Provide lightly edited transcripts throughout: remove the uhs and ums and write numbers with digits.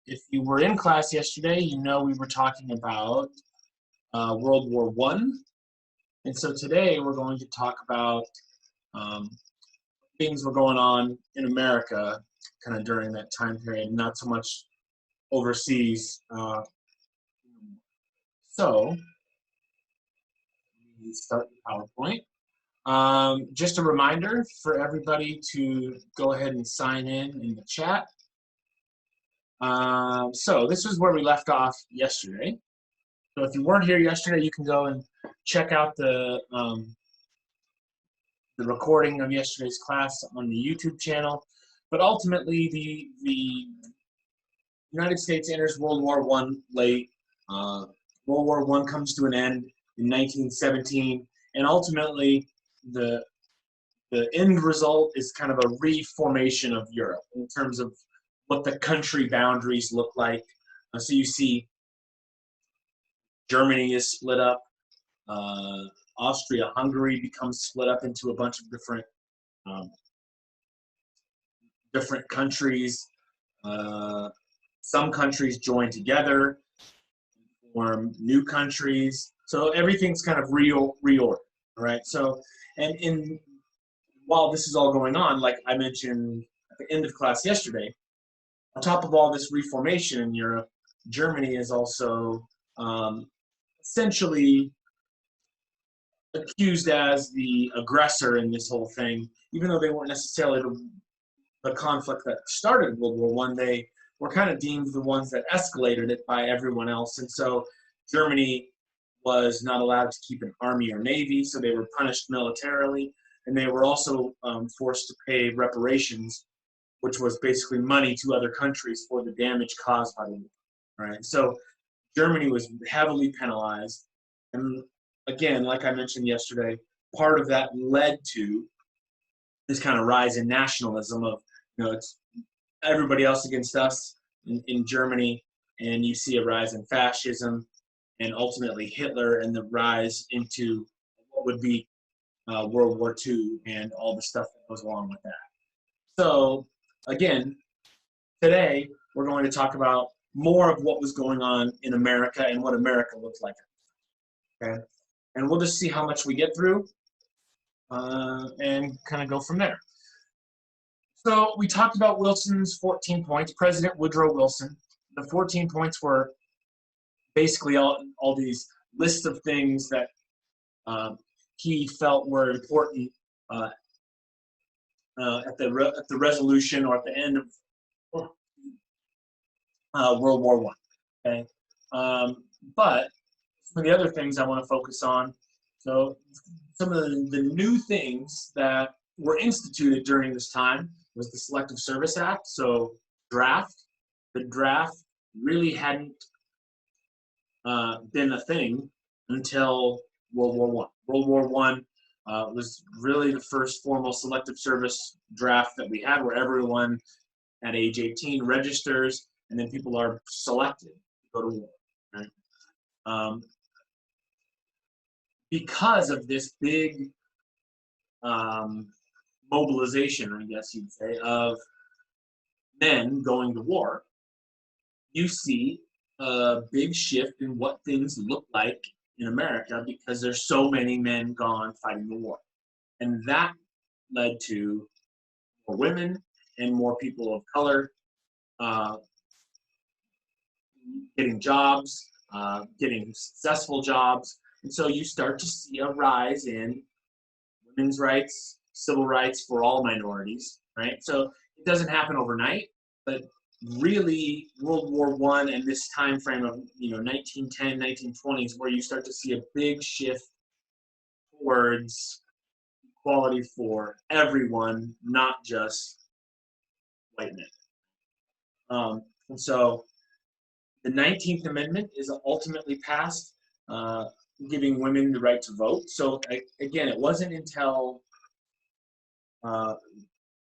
if you were in class yesterday, you know we were talking about World War I. And so today we're going to talk about things were going on in America kind of during that time period, not so much overseas. So we start the PowerPoint. Just a reminder for everybody to go ahead and sign in the chat. So this is where we left off yesterday. So if you weren't here yesterday, you can go and check out the recording of yesterday's class on the YouTube channel. But ultimately, the United States enters World War I late. World War I comes to an end in 1917, and ultimately the end result is kind of a reformation of Europe in terms of what the country boundaries look like. So you see Germany is split up. Austria-Hungary becomes split up into a bunch of different countries. Some countries join together, form new countries. So everything's kind of reordered, right? So, and while this is all going on, like I mentioned at the end of class yesterday, on top of all this reformation in Europe, Germany is also essentially accused as the aggressor in this whole thing, even though they weren't necessarily the conflict that started World War I. They were kind of deemed the ones that escalated it by everyone else. And so Germany was not allowed to keep an army or navy, so they were punished militarily. And they were also forced to pay reparations, which was basically money to other countries for the damage caused by the war. Right? So Germany was heavily penalized. And again, like I mentioned yesterday, part of that led to this kind of rise in nationalism of, it's everybody else against us in Germany, and you see a rise in fascism and ultimately Hitler and the rise into what would be World War II and all the stuff that goes along with that. So again, today we're going to talk about more of what was going on in America and what America looks like. Okay? And we'll just see how much we get through and kind of go from there. So we talked about Wilson's 14 points, President Woodrow Wilson. The 14 points were basically all these lists of things that he felt were important at the resolution or at the end of World War I. Okay, but some of the other things I want to focus on. So some of the new things that were instituted during this time was the Selective Service Act. So draft. The draft really hadn't been a thing until World War I. World War I was really the first formal selective service draft that we had, where everyone at age 18 registers, and then people are selected to go to war. Right? Because of this big mobilization, I guess you'd say, of men going to war, you see a big shift in what things look like in America because there's so many men gone fighting the war. And that led to more women and more people of color getting jobs, getting successful jobs. And so you start to see a rise in women's rights, civil rights for all minorities, right? So it doesn't happen overnight, but really World War I and this time frame of 1910, 1920s, where you start to see a big shift towards equality for everyone, not just white men. And so the 19th Amendment is ultimately passed, giving women the right to vote. So again, it wasn't until I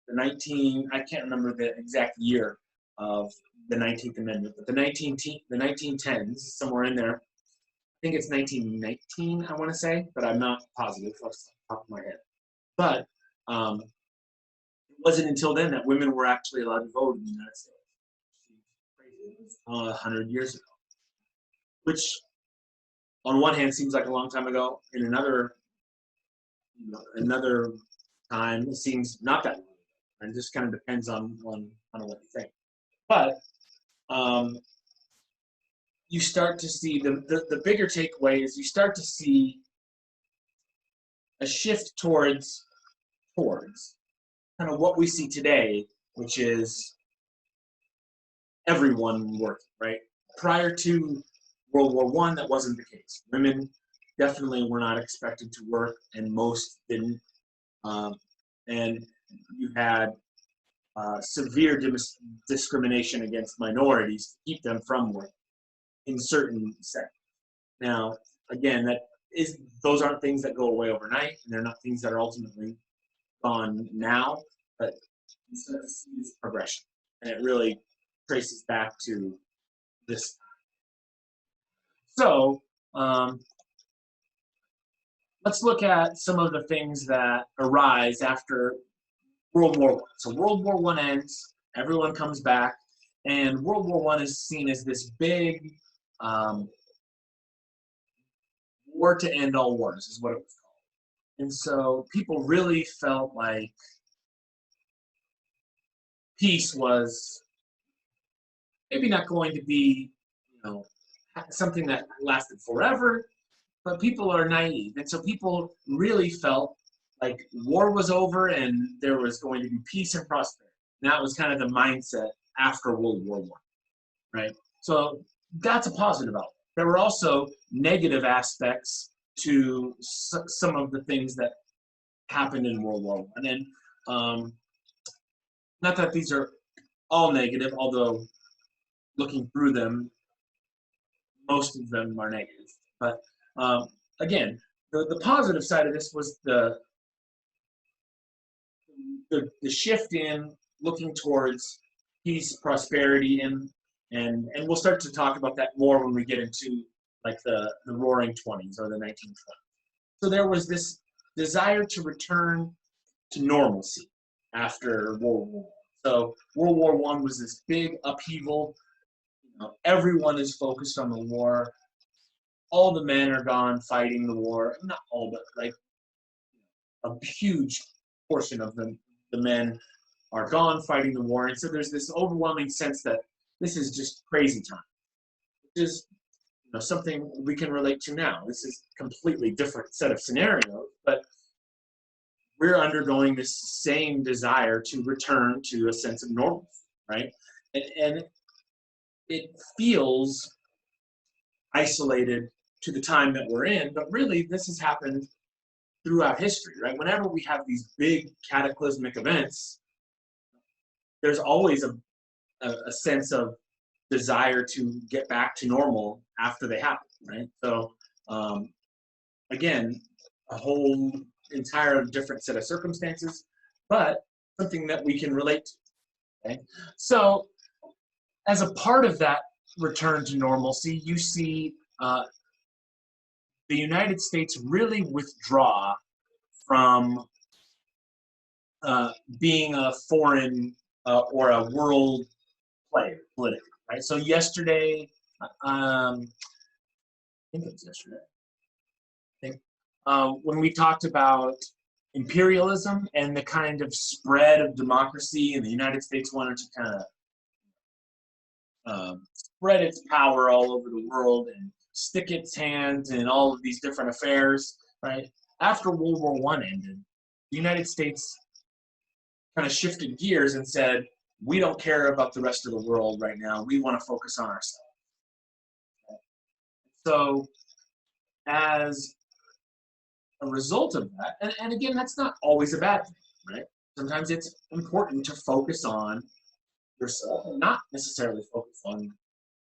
can't remember the exact year of the 19th Amendment, but the 1910s, somewhere in there. I think it's 1919, I want to say, but I'm not positive off the top of my head. But it wasn't until then that women were actually allowed to vote in the United States. 100 years ago, which on one hand seems like a long time ago. In another time, it seems not that long ago. And it just kind of depends on what you think. But you start to see the bigger takeaway is you start to see a shift towards kind of what we see today, which is everyone working, right? Prior to World War I, that wasn't the case. Women definitely were not expected to work, and most didn't. And you had severe discrimination against minorities to keep them from work in certain sectors. Now, again, those aren't things that go away overnight, and they're not things that are ultimately gone now, but you start to see this progression, and it really traces back to this. So let's look at some of the things that arise after World War I. So World War I ends, everyone comes back, and World War I is seen as this big war to end all wars, is what it was called. And so people really felt like peace was maybe not going to be, something that lasted forever, but people are naive. And so people really felt like war was over and there was going to be peace and prosperity. And that was kind of the mindset after World War I, right? So that's a positive outlook. There were also negative aspects to some of the things that happened in World War I. And not that these are all negative, although looking through them, most of them are negative. But again, the positive side of this was the shift in looking towards peace, prosperity, and we'll start to talk about that more when we get into like the Roaring 20s or the 1920s. So there was this desire to return to normalcy after World War I. So World War I was this big upheaval. Everyone is focused on the war. All the men are gone fighting the war. Not all, but like a huge portion of the men are gone fighting the war. And so there's this overwhelming sense that this is just crazy time, which is something we can relate to now. This is a completely different set of scenarios, but we're undergoing this same desire to return to a sense of normalcy, right? And it feels isolated to the time that we're in, but really this has happened throughout history, right? Whenever we have these big cataclysmic events, there's always a sense of desire to get back to normal after they happen, right? So again, a whole entire different set of circumstances, but something that we can relate to, okay? So as a part of that return to normalcy, you see the United States really withdraw from being a foreign or a world player politically, right? So yesterday, I think it was yesterday, when we talked about imperialism and the kind of spread of democracy, and the United States wanted to kind of spread its power all over the world and stick its hands in all of these different affairs, right? After World War I ended, the United States kind of shifted gears and said, we don't care about the rest of the world right now. We want to focus on ourselves. So as a result of that, and again, that's not always a bad thing, right? Sometimes it's important to focus on yourself and not necessarily focus on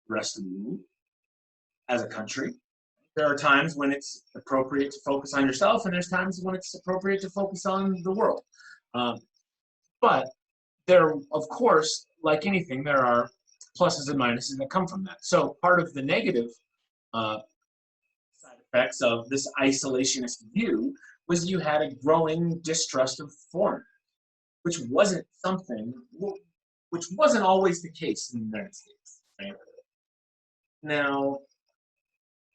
the rest of the world as a country. There are times when it's appropriate to focus on yourself, and there's times when it's appropriate to focus on the world. But there, of course, like anything, there are pluses and minuses that come from that. So part of the negative side effects of this isolationist view was you had a growing distrust of foreigners, which wasn't always the case in the United States. Right? Now,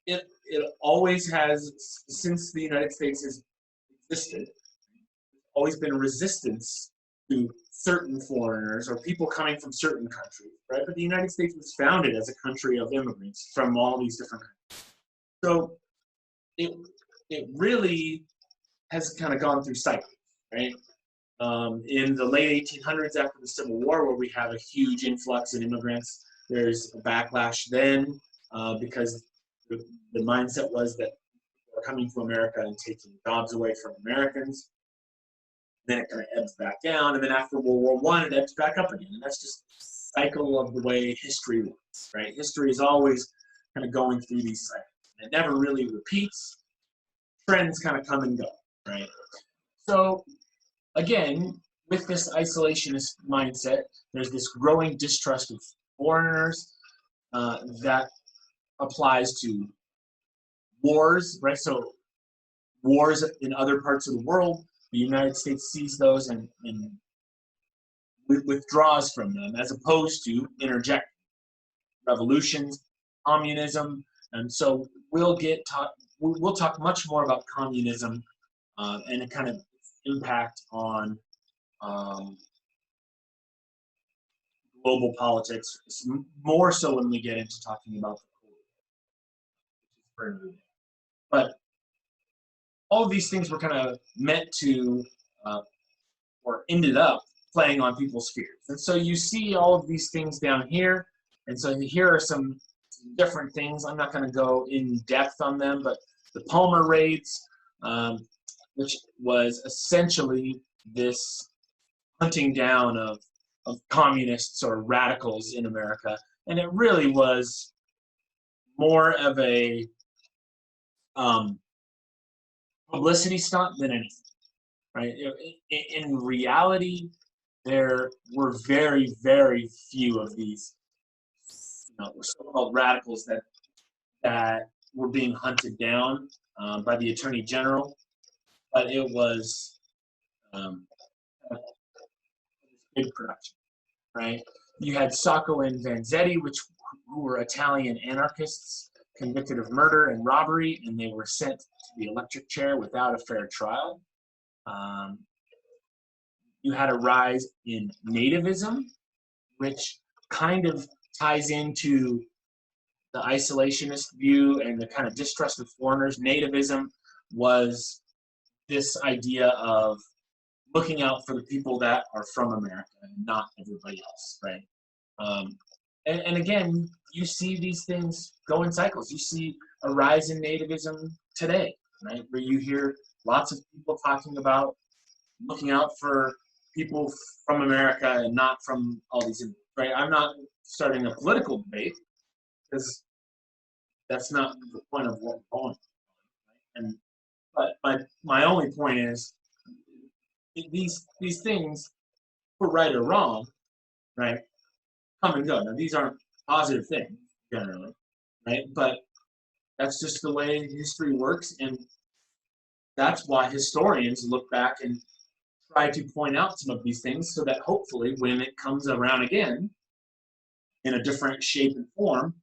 it always has, since the United States has existed, always been resistance to certain foreigners or people coming from certain countries, right? But the United States was founded as a country of immigrants from all these different countries. So it it really has kind of gone through cycles, right? In the late 1800s, after the Civil War, where we have a huge influx in immigrants, there's a backlash then because the mindset was that they're coming to America and taking jobs away from Americans. Then it kind of ebbs back down, and then after World War I, it ebbs back up again. And that's just the cycle of the way history works, right? History is always kind of going through these cycles. It never really repeats. Trends kind of come and go, right? So again, with this isolationist mindset, there's this growing distrust of foreigners that applies to wars, right? So wars in other parts of the world, the United States sees those and withdraws from them, as opposed to interjecting. Revolutions, communism, and so we'll talk much more about communism and a kind of impact on global politics, more so when we get into talking about the Cold War. But all of these things were kind of meant to, or ended up playing on people's fears. And so you see all of these things down here. And so here are some different things. I'm not going to go in depth on them, but the Palmer raids, which was essentially this hunting down of communists or radicals in America. And it really was more of a publicity stunt than anything, right? In reality, there were very, very few of these so-called radicals that were being hunted down by the Attorney General, but it was a big production, right? You had Sacco and Vanzetti, who were Italian anarchists convicted of murder and robbery, and they were sent to the electric chair without a fair trial. You had a rise in nativism, which kind of ties into the isolationist view and the kind of distrust of foreigners. Nativism was this idea of looking out for the people that are from America and not everybody else, right? And again, you see these things go in cycles. You see a rise in nativism today, right? Where you hear lots of people talking about looking out for people from America and not from all these, right? I'm not starting a political debate because that's not the point of what we're going. And but my only point is these things, for right or wrong, right, come and go. Now these aren't positive things generally, right? But that's just the way history works, and that's why historians look back and try to point out some of these things so that hopefully when it comes around again in a different shape and form,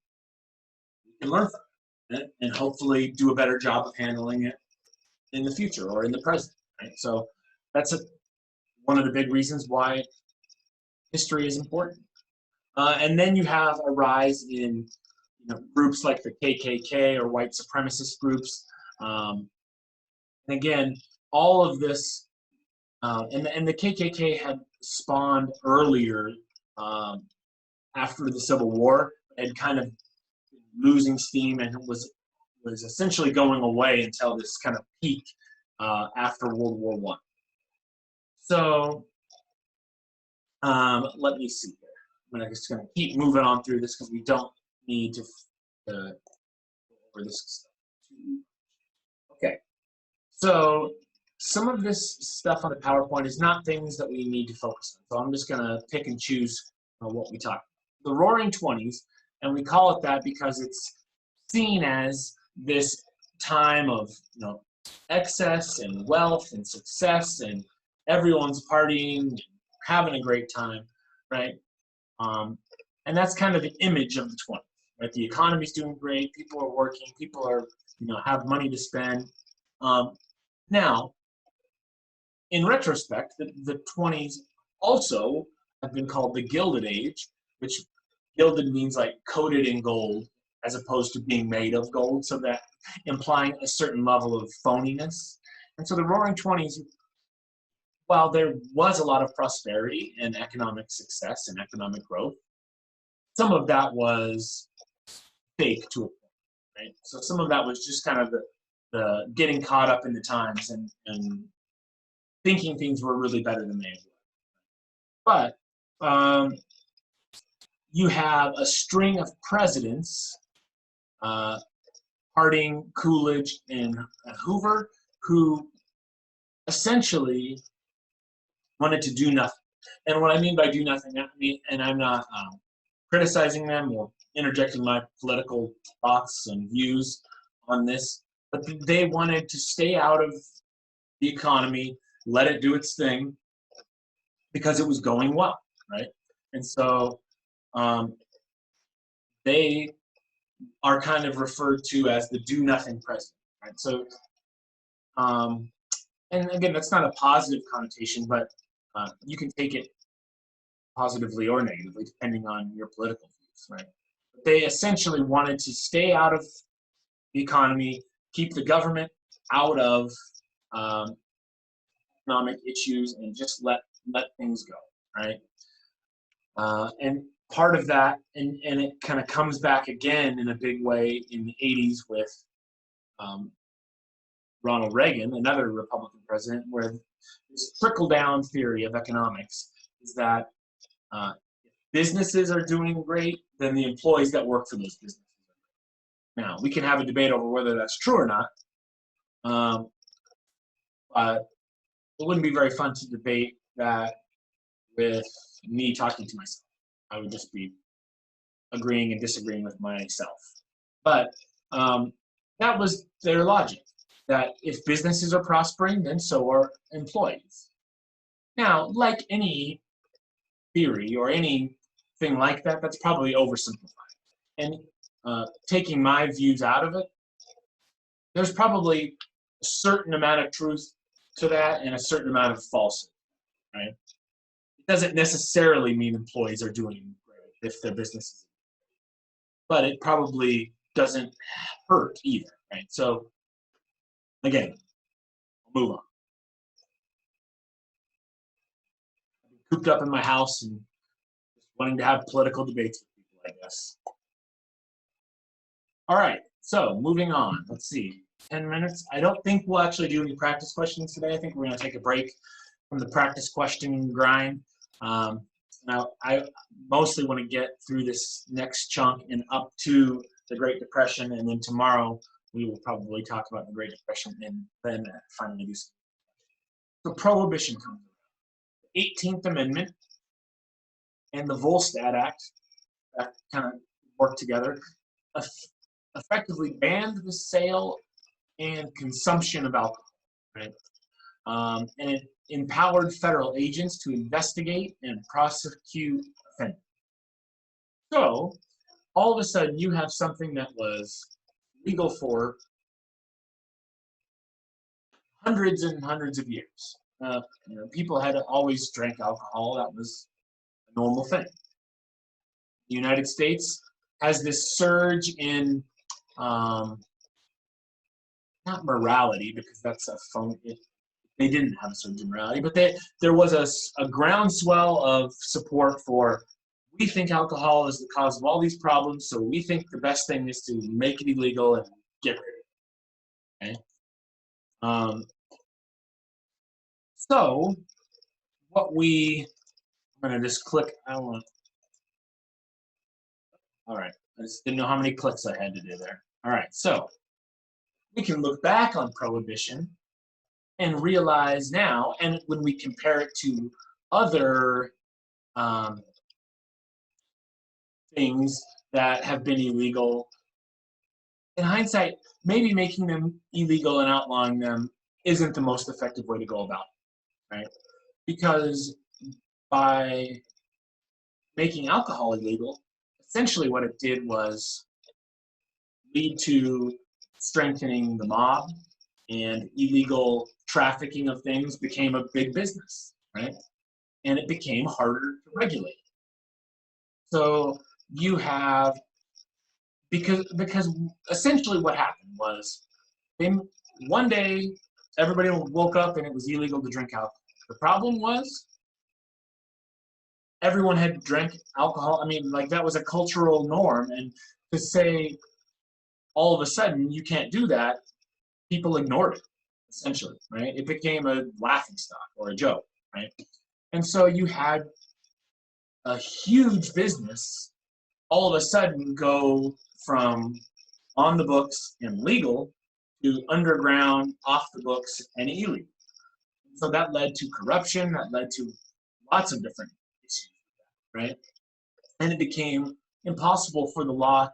we can learn from it and hopefully do a better job of handling it in the future or in the present. Right? So that's one of the big reasons why history is important. And then you have a rise in groups like the KKK or white supremacist groups. And again, all of this, and the KKK had spawned earlier after the Civil War, and kind of losing steam and was essentially going away until this kind of peak after World War I. So let me see here. I'm just going to keep moving on through this because we don't need to go over this stuff. Okay, so some of this stuff on the PowerPoint is not things that we need to focus on. So I'm just going to pick and choose what we talk about. The Roaring 20s, and we call it that because it's seen as this time of excess and wealth and success, and everyone's partying, having a great time, right? And that's kind of the image of the 20s, right? The economy's doing great, people are working, people are, have money to spend. Now, in retrospect, the 20s also have been called the Gilded Age, which gilded means like coated in gold as opposed to being made of gold, so that implying a certain level of phoniness. And so the Roaring 20s, while there was a lot of prosperity and economic success and economic growth, some of that was fake to a point, right? So some of that was just kind of the getting caught up in the times and thinking things were really better than they were. But you have a string of presidents, Harding, Coolidge, and Hoover, who essentially wanted to do nothing. And what I mean by do nothing, and I'm not criticizing them or interjecting my political thoughts and views on this, but they wanted to stay out of the economy, let it do its thing, because it was going well, right? And so they are kind of referred to as the do-nothing president, right? So, and again, that's not a positive connotation, but you can take it positively or negatively, depending on your political views, right? But they essentially wanted to stay out of the economy, keep the government out of economic issues, and just let things go, right? And part of that, and it kind of comes back again in a big way in the 80s with Ronald Reagan, another Republican president, where this trickle-down theory of economics is that if businesses are doing great, then the employees that work for those businesses are great. Now, we can have a debate over whether that's true or not, but it wouldn't be very fun to debate that with me talking to myself. I would just be agreeing and disagreeing with myself. But that was their logic, that if businesses are prospering, then so are employees. Now, like any theory or anything like that, that's probably oversimplified. And taking my views out of it, there's probably a certain amount of truth to that and a certain amount of falsehood, right? It doesn't necessarily mean employees are doing great if their business is, but it probably doesn't hurt either, right? So again, I'll move on. I've been cooped up in my house and just wanting to have political debates with people, I guess. All right, so moving on. Let's see, 10 minutes. I don't think we'll actually do any practice questions today. I think we're going to take a break from the practice question grind. Now, I mostly want to get through this next chunk and up to the Great Depression, and then tomorrow we will probably talk about the Great Depression and then finally do something. So Prohibition comes around. The 18th Amendment and the Volstead Act that kind of work together effectively banned the sale and consumption of alcohol, right? And it empowered federal agents to investigate and prosecute offenders. So all of a sudden you have something that was legal for hundreds and hundreds of years. People had always drank alcohol. That was a normal thing. The United States has this surge in not morality, because that's a phone. They didn't have a surge in morality, but there was a groundswell of support for, we think alcohol is the cause of all these problems, so we think the best thing is to make it illegal and get rid of it. Okay? So what I'm going to just click, all right, I just didn't know how many clicks I had to do there. All right, so we can look back on Prohibition and realize now, and when we compare it to other things that have been illegal, in hindsight, maybe making them illegal and outlawing them isn't the most effective way to go about it, right? Because by making alcohol illegal, essentially what it did was lead to strengthening the mob, and illegal trafficking of things became a big business, right? And it became harder to regulate. So you have, because essentially what happened was, one day everybody woke up and it was illegal to drink alcohol. The problem was everyone had drank alcohol. I mean, like, that was a cultural norm, and to say all of a sudden you can't do that, people ignored it, essentially, right? It became a laughing stock or a joke, right? And so you had a huge business all of a sudden go from on the books and legal to underground, off the books, and illegal. So that led to corruption, that led to lots of different issues, right? And it became impossible for the law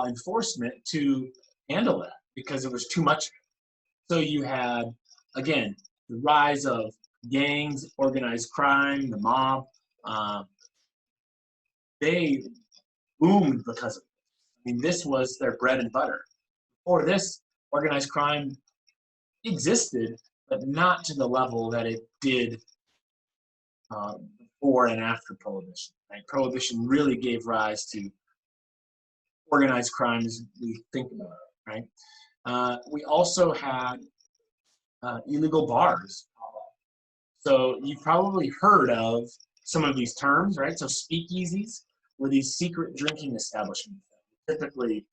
enforcement to handle that because it was too much. So you had, again, the rise of gangs, organized crime, the mob. They boomed because of it. I mean, this was their bread and butter. Before this, organized crime existed, but not to the level that it did before and after Prohibition. Right? Prohibition really gave rise to organized crime as we think about it. Right? We also had illegal bars. So you've probably heard of some of these terms, right? So speakeasies were these secret drinking establishments, typically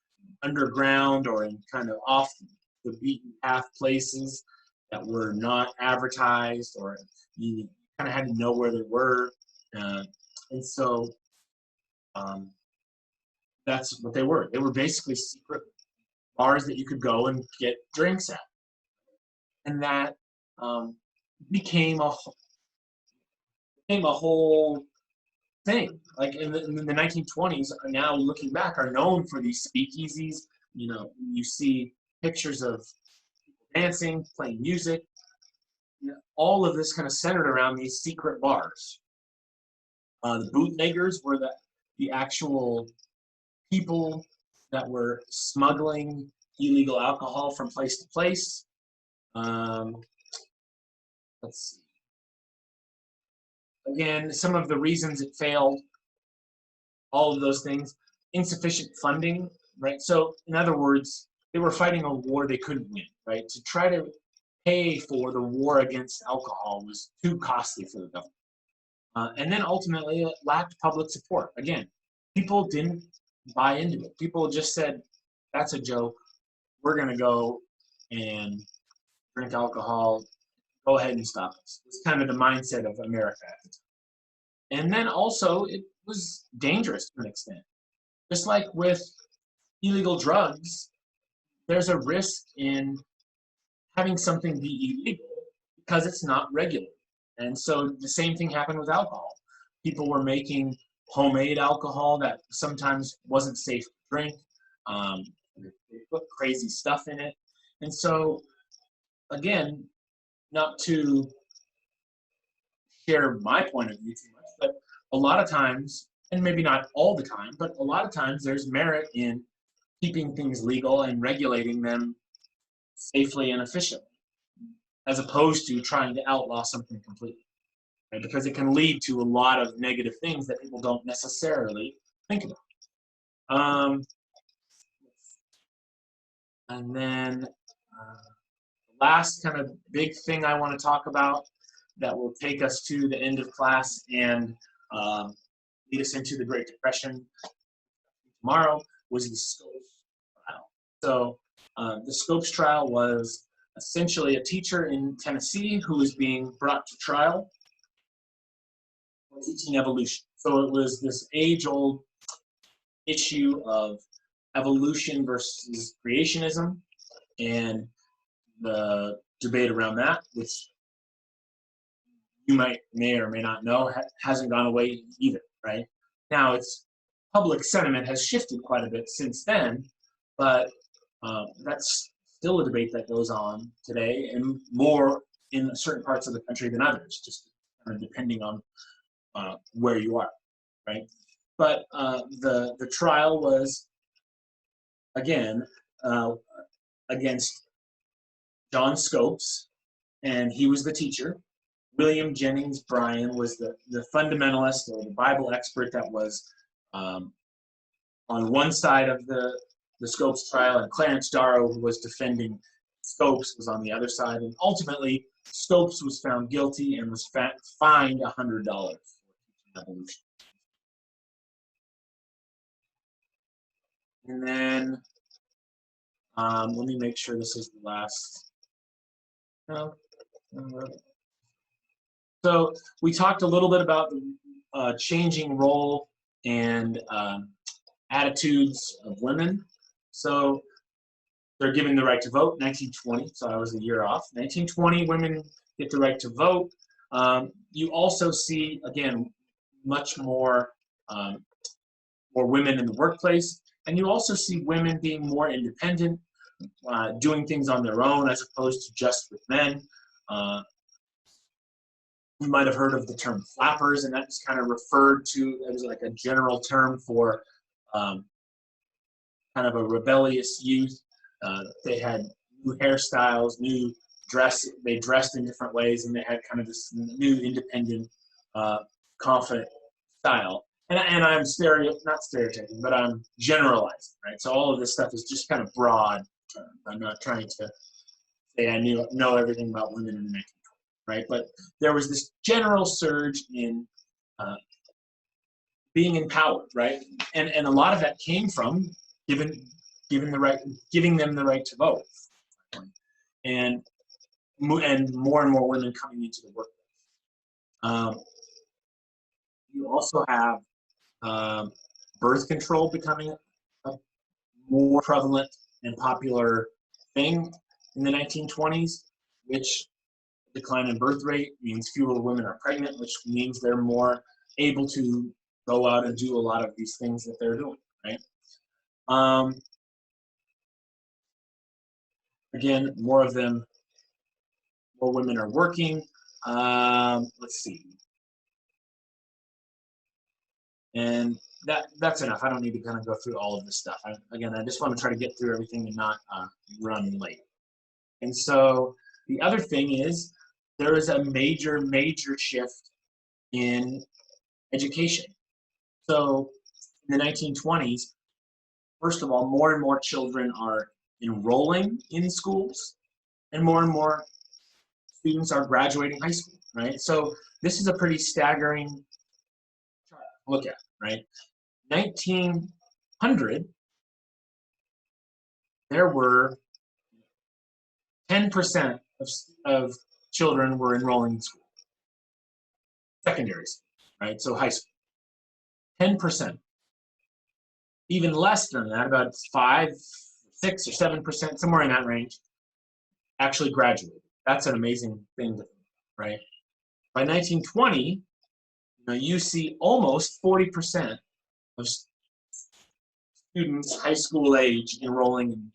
underground or in kind of off the beaten path places that were not advertised, or you kind of had to know where they were. And so that's what they were. They were basically secret bars that you could go and get drinks at. And that became a whole thing. Like in the 1920s, now looking back, are known for these speakeasies. You know, you see pictures of dancing, playing music. You know, all of this kind of centered around these secret bars. The bootleggers were the actual people that were smuggling illegal alcohol from place to place. Let's see. Again, some of the reasons it failed, all of those things, insufficient funding, right? So in other words, they were fighting a war they couldn't win, right? To try to pay for the war against alcohol was too costly for the government. And then ultimately it lacked public support. Again, people didn't buy into it. People just said, that's a joke. We're going to go and drink alcohol. Go ahead and stop us. It's kind of the mindset of America at the time. And then also, it was dangerous to an extent. Just like with illegal drugs, there's a risk in having something be illegal because it's not regulated. And so the same thing happened with alcohol. People were making homemade alcohol that sometimes wasn't safe to drink. They put crazy stuff in it. And so, again, not to share my point of view too much, but a lot of times, and maybe not all the time, but a lot of times there's merit in keeping things legal and regulating them safely and efficiently, as opposed to trying to outlaw something completely, right? Because it can lead to a lot of negative things that people don't necessarily think about. And then the last kind of big thing I want to talk about that will take us to the end of class and lead us into the Great Depression tomorrow was the Scopes trial. So the Scopes trial was essentially a teacher in Tennessee who was being brought to trial for teaching evolution. So it was this age-old issue of evolution versus creationism, and the debate around that, which you may or may not know, hasn't gone away either, right? Now, it's public sentiment has shifted quite a bit since then, but that's still a debate that goes on today, and more in certain parts of the country than others, just kind of depending on where you are, right? But the trial was, again, against John Scopes, and he was the teacher. William Jennings Bryan was the fundamentalist or the Bible expert that was on one side of the Scopes trial, and Clarence Darrow, who was defending Scopes, was on the other side. And ultimately, Scopes was found guilty and was fined $100 for teaching evolution. And then, let me make sure this is the last. No. So we talked a little bit about the changing role and attitudes of women. So they're given the right to vote, 1920, so I was a year off. 1920, women get the right to vote. You also see, again, much more, more women in the workplace, and you also see women being more independent, doing things on their own as opposed to just with men. You might have heard of the term flappers, and that's kind of referred to as like a general term for kind of a rebellious youth. They had new hairstyles, new dress. They dressed in different ways, and they had kind of this new independent, confident style. And I'm not stereotyping, but I'm generalizing, right? So all of this stuff is just kind of broad terms. I'm not trying to say I know everything about women in the 1920s. Right, but there was this general surge in being empowered, right, and a lot of that came from giving them the right to vote, and more and more women coming into the workplace. You also have birth control becoming a more prevalent and popular thing in the 1920s, which decline in birth rate means fewer women are pregnant, which means they're more able to go out and do a lot of these things that they're doing, right? Again, more women are working. Let's see. And that's enough. I don't need to kind of go through all of this stuff. Again, I just want to try to get through everything and not run late. And so the other thing is, there is a major shift in education. So in the 1920s, first of all, more and more children are enrolling in schools, and more students are graduating high school, right? So this is a pretty staggering chart to look at, right? 1900, there were 10% of children were enrolling in school. Secondary school, right? So high school. 10%. Even less than that, about 5, 6, or 7%, somewhere in that range, actually graduated. That's an amazing thing, right? By 1920, you see almost 40% of students high school age enrolling in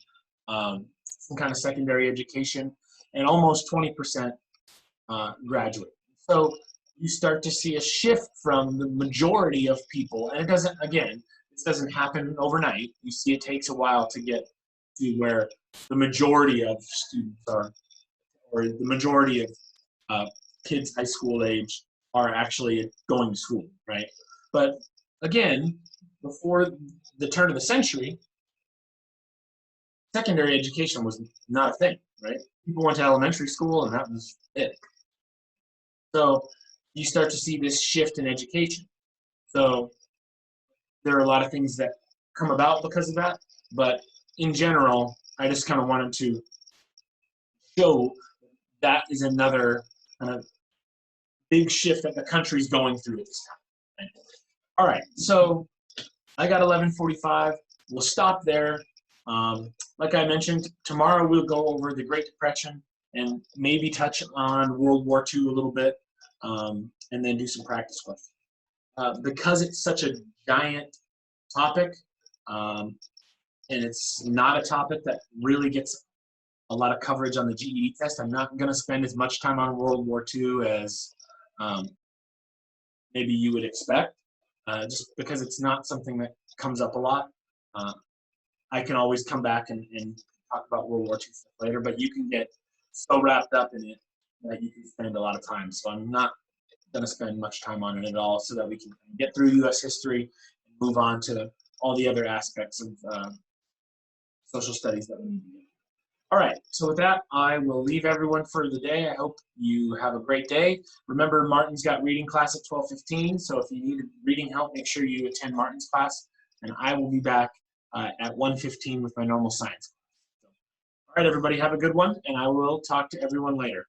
some kind of secondary education, and almost 20% graduate. So you start to see a shift from the majority of people, and this doesn't happen overnight. You see it takes a while to get to where the majority of students are, or the majority of kids high school age are actually going to school, right? But again, before the turn of the century, secondary education was not a thing, right? People went to elementary school and that was it. So you start to see this shift in education. So there are a lot of things that come about because of that, but in general, I just kind of wanted to show that is another kind of big shift that the country's going through at this time. All right, so I got 11:45. We'll stop there. Like I mentioned, tomorrow we'll go over the Great Depression and maybe touch on World War II a little bit, and then do some practice questions. Because it's such a giant topic, and it's not a topic that really gets a lot of coverage on the GED test, I'm not going to spend as much time on World War II as maybe you would expect. just because it's not something that comes up a lot. I can always come back and talk about World War II stuff later, but you can get so wrapped up in it that you can spend a lot of time. So I'm not going to spend much time on it at all, so that we can get through U.S. history and move on to all the other aspects of social studies that we need to do. All right, so with that, I will leave everyone for the day. I hope you have a great day. Remember, Martin's got reading class at 12:15, so if you need reading help, make sure you attend Martin's class, and I will be back at 1:15 with my normal science class. So, all right, everybody, have a good one, and I will talk to everyone later.